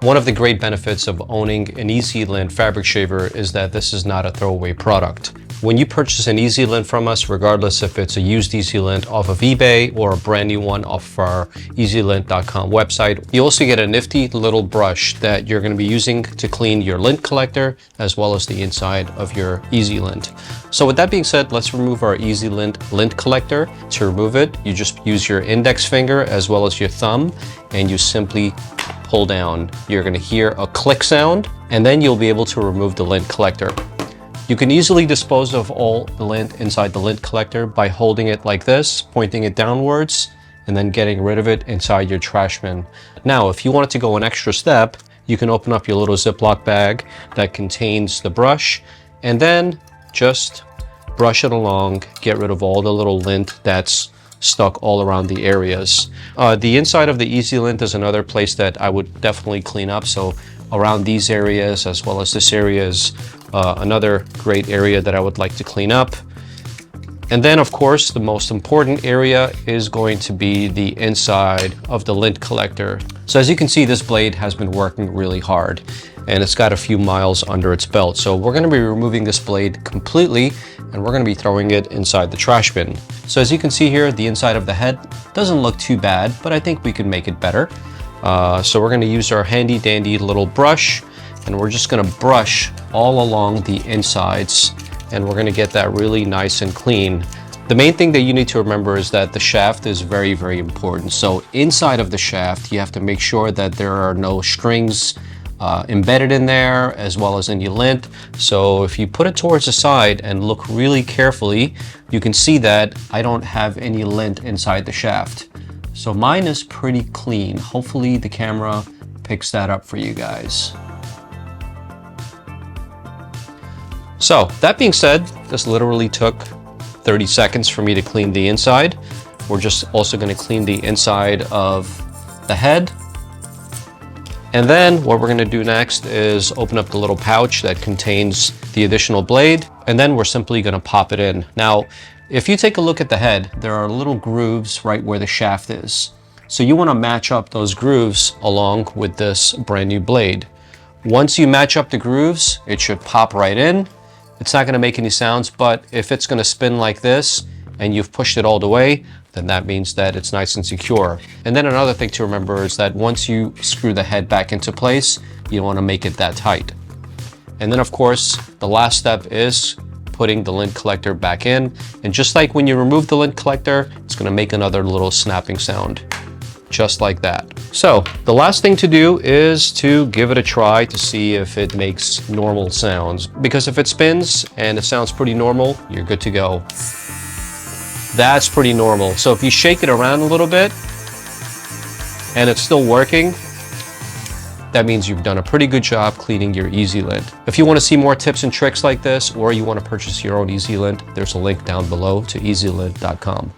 One of the great benefits of owning an EasyLint fabric shaver is that this is not a throwaway product. When you purchase an EasyLint from us, regardless if it's a used EasyLint off of eBay or a brand new one off of our EasyLint.com website, you also get a nifty little brush that you're going to be using to clean your lint collector as well as the inside of your EasyLint. So with that being said, let's remove our EasyLint lint collector. To remove it, you just use your index finger as well as your thumb, and you simply pull down. You're going to hear a click sound, and then you'll be able to remove the lint collector. You can easily dispose of all the lint inside the lint collector by holding it like this, pointing it downwards, and then getting rid of it inside your trash bin. Now, if you wanted to go an extra step, you can open up your little Ziploc bag that contains the brush, and then just brush it along, get rid of all the little lint that's stuck all around the areas. The inside of the EasyLint is another place that I would definitely clean up. So around these areas as well as this area is another great area that I would like to clean up. And then of course the most important area is going to be the inside of the lint collector. So as you can see, this blade has been working really hard and it's got a few miles under its belt. So we're going to be removing this blade completely and we're going to be throwing it inside the trash bin. So as you can see here, the inside of the head doesn't look too bad, but I think we could make it better. So we're going to use our handy dandy little brush and we're just going to brush all along the insides and we're going to get that really nice and clean. The main thing that you need to remember is that the shaft is very, very important. So inside of the shaft, you have to make sure that there are no strings embedded in there as well as any lint. So if you put it towards the side and look really carefully, you can see that I don't have any lint inside the shaft. So mine is pretty clean. Hopefully the camera picks that up for you guys. So that being said, this literally took 30 seconds for me to clean the inside. We're just also going to clean the inside of the head. And then what we're going to do next is open up the little pouch that contains the additional blade, and then we're simply going to pop it in. Now, if you take a look at the head, there are little grooves right where the shaft is. So you want to match up those grooves along with this brand new blade. Once you match up the grooves, it should pop right in. It's not going to make any sounds, but if it's going to spin like this and you've pushed it all the way, then that means that it's nice and secure. And then another thing to remember is that once you screw the head back into place, you don't want to make it that tight. And then of course, the last step is putting the lint collector back in. And just like when you remove the lint collector, it's going to make another little snapping sound, just like that. So the last thing to do is to give it a try to see if it makes normal sounds. Because if it spins and it sounds pretty normal, you're good to go. That's pretty normal. So if you shake it around a little bit and it's still working, that means you've done a pretty good job cleaning your EasyLint. If you want to see more tips and tricks like this, or you want to purchase your own EasyLint, there's a link down below to EasyLint.com.